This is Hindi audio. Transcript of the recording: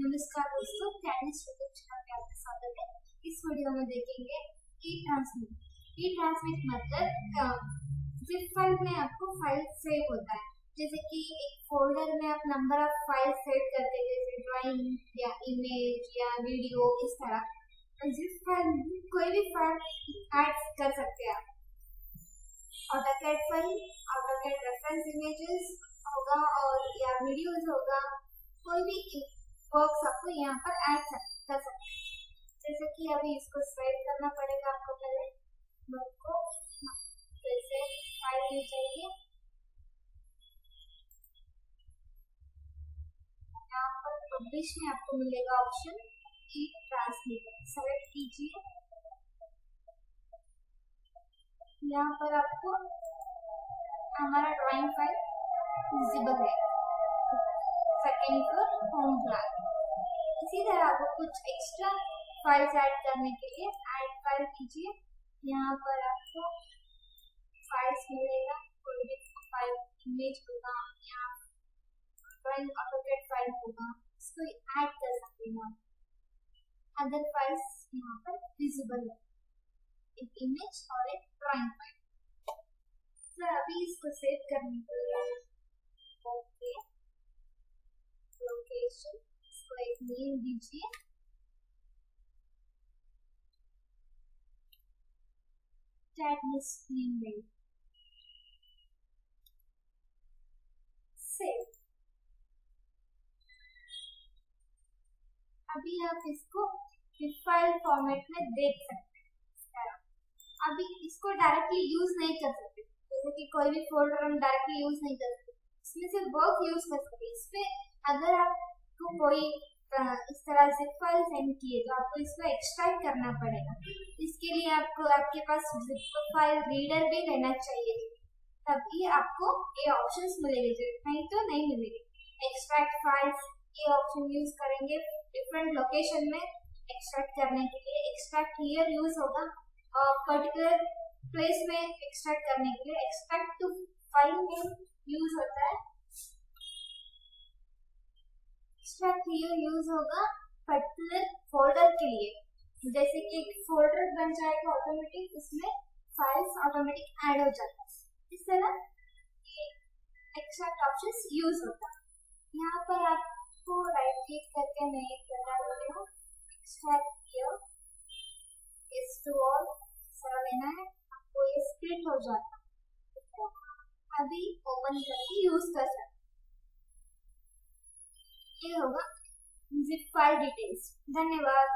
नमस्कार दोस्तों, CAD NEST यूट्यूब चैनल पे आपका स्वागत है। इस वीडियो में देखेंगे ई ट्रांसमिट मतलब जिप फाइल में आपको फाइल सेव होता है। जैसे कि एक फोल्डर में आप नंबर ऑफ फाइल सेव करते हैं, जैसे ड्राइंग या इमेज या वीडियो, इस तरह जिप फाइल में कोई भी फाइल ऐड कर सकते हैं आप। AutoCAD file, AutoCAD reference images होगा और या वीडियोस होगा, कोई भी वर्क्स आपको यहाँ पर ऐड कर सकते हैं। जैसे कि अभी इसको सेव करना पड़ेगा आपको, पहले वर्क को जैसे फाइल में चाहिए, यहाँ पर पब्लिश में आपको मिलेगा ऑप्शन ई ट्रांसलेटर, सेलेक्ट कीजिए। यहाँ पर आपको हमारा ड्राइंग फाइल विजिबल है, सेकेंड फ्लोर होम प्लान। इसी तरह आपको कुछ एक्स्ट्रा फाइल्स ऐड करने के लिए ऐड फाइल कीजिए। यहाँ पर आपको फाइल्स मिलेगा, कोई भी फाइल इमेज होगा या ड्राइंग ऑटोकैड फाइल होगा, इसको ऐड कर सकते हैं। अदर फाइल्स यहाँ पर विजिबल है, एक इमेज और एक ड्राइंग फाइल। सर अभी इसको सेव करने के लिए ओके लोकेशन, इसको एक नेम दीजिए। CAD NEST name save. अभी आप इसको फाइल फॉर्मेट में देख सकते हैं। अभी इसको डायरेक्टली यूज नहीं कर सकते, जैसे कि कोई भी फोल्डर हम डायरेक्टली यूज नहीं कर सकते, इसमें से वर्क यूज कर सकते। इसमें अगर आपको कोई इस तरह जिप फाइल सेंड किए तो आपको इसको एक्सट्रैक्ट करना पड़ेगा। इसके लिए आपको आपके पास जिप फाइल रीडर भी रहना चाहिए, तभी आपको ये ऑप्शंस मिलेंगे, नहीं तो नहीं मिलेंगे। एक्सट्रैक्ट फाइल्स ये ऑप्शन यूज करेंगे डिफरेंट लोकेशन में एक्सट्रैक्ट करने के लिए। एक्सट्रैक्ट हियर यूज होगा पर्टिकुलर प्लेस में एक्सट्रैक्ट करने के लिए। एक्सट्रैक्ट टू फाइल में यूज होता है, एक्सट्रैक्ट हियर यूज होगा पर्टिकुलर फोल्डर के लिए। जैसे कि एक फोल्डर बन जाएगा ऑटोमेटिक, उसमें फाइल्स ऑटोमेटिक ऐड हो जाता है। इस तरह एक्सट्रैक्ट ऑप्शंस यूज होता है। यहाँ पर आपको राइट क्लिक करके मैं एक बता रही हूँ, extract here is to all सारा लेना है, आपको ये स्प्लिट हो जाता है। अभी ओपन करके यूज कर सकते, ये होगा जिप फाइल डिटेल्स। धन्यवाद।